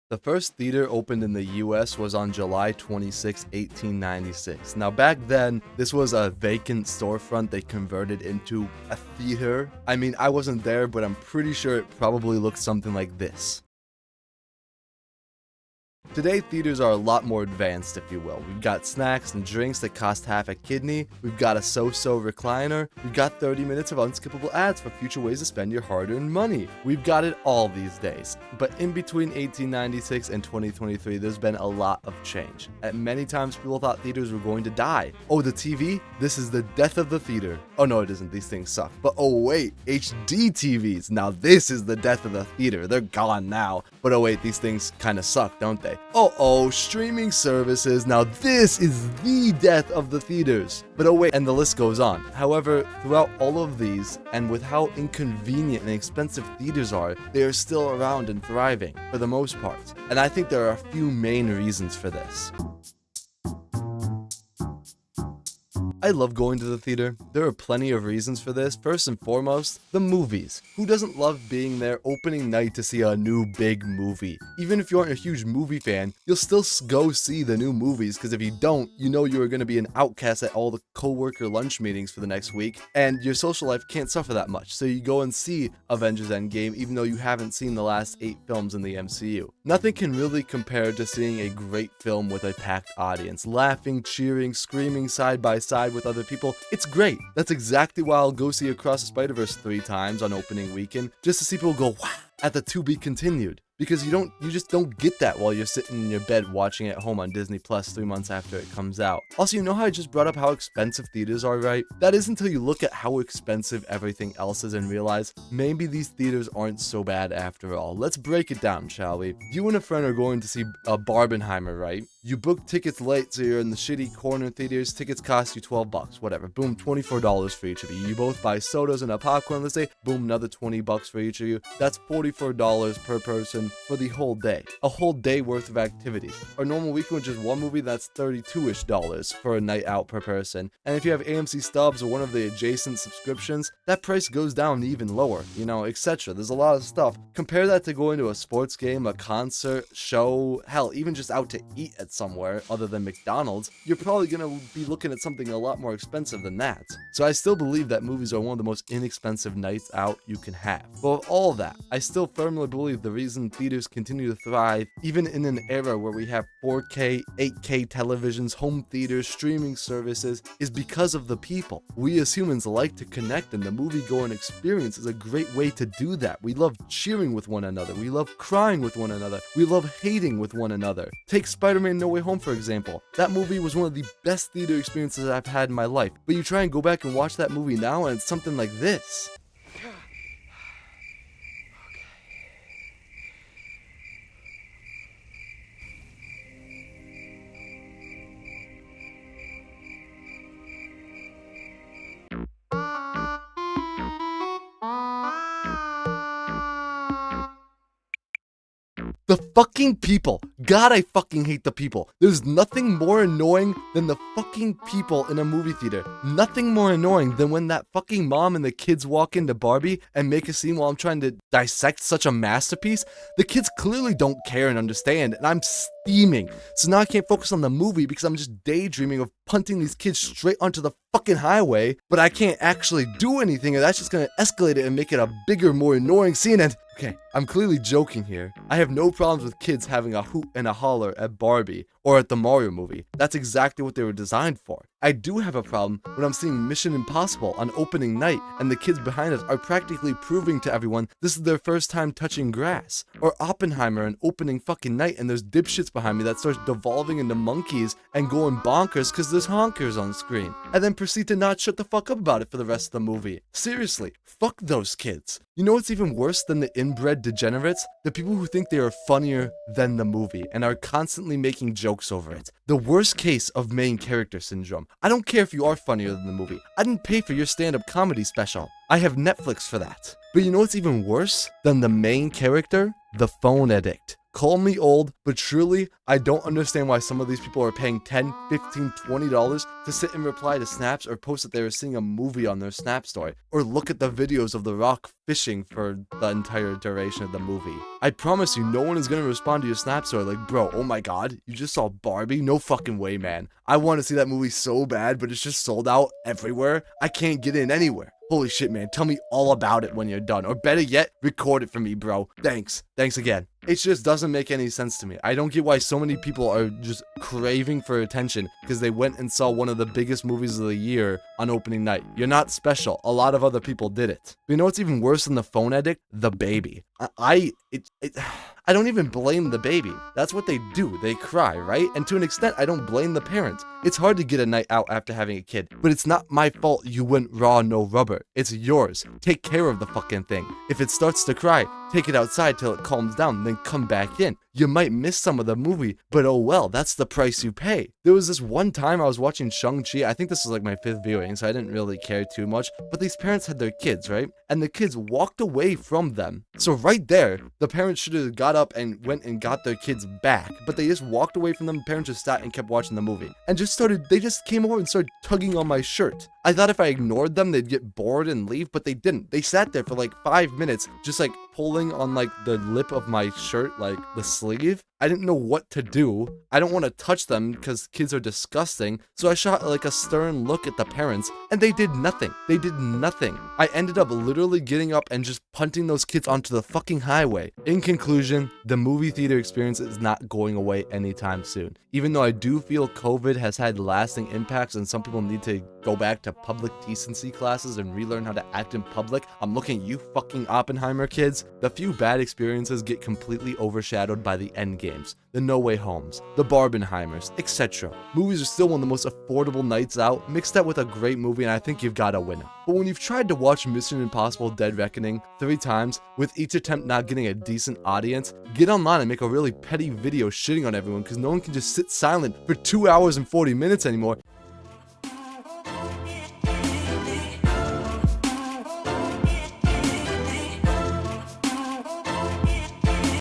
The first theater opened in the US was on July 26, 1896. Now, back then, this was a vacant storefront they converted into a theater. I mean, I wasn't there, but I'm pretty sure it probably looked something like this. Today, theaters are a lot more advanced, if you will. We've got snacks and drinks that cost half a kidney, we've got a so-so recliner, we've got 30 minutes of unskippable ads for future ways to spend your hard-earned money. We've got it all these days. But in between 1896 and 2023, there's been a lot of change. At many times, people thought theaters were going to die. Oh, the TV? This is the death of the theater. Oh no, it isn't. These things suck. But oh wait, HD TVs. Now this is the death of the theater. They're gone now. But oh wait, these things kind of suck, don't they? Oh, streaming services. Now this is the death of the theaters. But oh wait, and the list goes on. However, throughout all of these, and with how inconvenient and expensive theaters are, they are still around and thriving, for the most part. And I think there are a few main reasons for this. I love going to the theater. There are plenty of reasons for this. First and foremost, the movies. Who doesn't love being there opening night to see a new big movie? Even if you aren't a huge movie fan, you'll still go see the new movies, because if you don't, you know you are going to be an outcast at all the co-worker lunch meetings for the next week, and your social life can't suffer that much. So you go and see Avengers Endgame even though you haven't seen the last 8 films in the MCU. Nothing can really compare to seeing a great film with a packed audience, laughing, cheering, screaming side by side with other people. It's great. That's exactly why I'll go see Across the Spider-Verse 3 times on opening weekend, just to see people go wow at the to be continued. Because you just don't get that while you're sitting in your bed watching it at home on Disney Plus 3 months after it comes out. Also, you know how I just brought up how expensive theaters are, right? That is until you look at how expensive everything else is and realize maybe these theaters aren't so bad after all. Let's break it down, shall we? You and a friend are going to see Barbenheimer, right? You book tickets late, so you're in the shitty corner theaters. Tickets cost you $12, whatever. Boom, $24 for each of you. You both buy sodas and a popcorn, let's say. Boom, another $20 for each of you. That's $44 per person for the whole day. A whole day worth of activities. Our normal weekend with just one movie, that's $32-ish for a night out per person. And if you have AMC Stubs or one of the adjacent subscriptions, that price goes down even lower, you know, etc. There's a lot of stuff. Compare that to going to a sports game, a concert, show, hell, even just out to eat at somewhere other than McDonald's. You're probably gonna be looking at something a lot more expensive than that. So I still believe that movies are one of the most inexpensive nights out you can have. But with all that, I still firmly believe the reason theaters continue to thrive, even in an era where we have 4K, 8K televisions, home theaters, streaming services, is because of the people. We as humans like to connect, and the movie-going experience is a great way to do that. We love cheering with one another. We love crying with one another. We love hating with one another. Take Spider-Man No Way Home, for example. That movie was one of the best theater experiences I've had in my life. But you try and go back and watch that movie now, and it's something like this. The fucking people. God, I fucking hate the people. There's nothing more annoying than the fucking people in a movie theater. Nothing more annoying than when that fucking mom and the kids walk into Barbie and make a scene while I'm trying to dissect such a masterpiece. The kids clearly don't care and understand, and I'm steaming. So now I can't focus on the movie because I'm just daydreaming of punting these kids straight onto the fucking highway, but I can't actually do anything, and that's just gonna escalate it and make it a bigger, more annoying scene. And okay, I'm clearly joking here. I have no problems with kids having a hoot and a holler at Barbie or at the Mario movie. That's exactly what they were designed for. I do have a problem when I'm seeing Mission Impossible on opening night and the kids behind us are practically proving to everyone this is their first time touching grass. Or Oppenheimer on opening fucking night and there's dipshits behind me that starts devolving into monkeys and going bonkers because there's honkers on screen. And then proceed to not shut the fuck up about it for the rest of the movie. Seriously, fuck those kids. You know what's even worse than the inbred degenerates? The people who think they are funnier than the movie and are constantly making jokes over it. The worst case of main character syndrome. I don't care if you are funnier than the movie. I didn't pay for your stand-up comedy special. I have Netflix for that. But you know what's even worse than the main character? The phone addict. Call me old, but truly, I don't understand why some of these people are paying $10, $15, $20 to sit and reply to snaps or post that they were seeing a movie on their Snap story, or look at the videos of The Rock fishing for the entire duration of the movie. I promise you, no one is gonna respond to your Snap story like, bro, oh my god, you just saw Barbie? No fucking way, man. I want to see that movie so bad, but it's just sold out everywhere. I can't get in anywhere. Holy shit, man. Tell me all about it when you're done. Or better yet, record it for me, bro. Thanks. Thanks again. It just doesn't make any sense to me. I don't get why so many people are just craving for attention because they went and saw one of the biggest movies of the year on opening night. You're not special. A lot of other people did it. But you know what's even worse than the phone addict? The baby. I don't even blame the baby. That's what they do. They cry, right? And to an extent, I don't blame the parents. It's hard to get a night out after having a kid, but it's not my fault you went raw, no rubber. It's yours. Take care of the fucking thing. If it starts to cry, take it outside till it calms down, then come back in. You might miss some of the movie, but oh well, that's the price you pay. There was this one time I was watching Shang-Chi. I think this was like my 5th viewing, so I didn't really care too much, but these parents had their kids, right? And the kids walked away from them. So right there, the parents should have got up and went and got their kids back, but they just walked away from them. The parents just sat and kept watching the movie and they just came over and started tugging on my shirt. I thought if I ignored them, they'd get bored and leave, but they didn't. They sat there for like 5 minutes, just like pulling on like the lip of my shirt, like the sleeve. I didn't know what to do. I don't want to touch them because kids are disgusting. So I shot like a stern look at the parents and they did nothing. They did nothing. I ended up literally getting up and just punting those kids onto the fucking highway. In conclusion, the movie theater experience is not going away anytime soon. Even though I do feel COVID has had lasting impacts and some people need to go back to public decency classes and relearn how to act in public, I'm looking at you fucking Oppenheimer kids. The few bad experiences get completely overshadowed by the end games, the No Way Homes, the Barbenheimers, etc. Movies are still one of the most affordable nights out. Mix that with a great movie and I think you've got a winner. But when you've tried to watch Mission Impossible Dead Reckoning 3 times, with each attempt not getting a decent audience, get online and make a really petty video shitting on everyone because no one can just sit silent for 2 hours and 40 minutes anymore.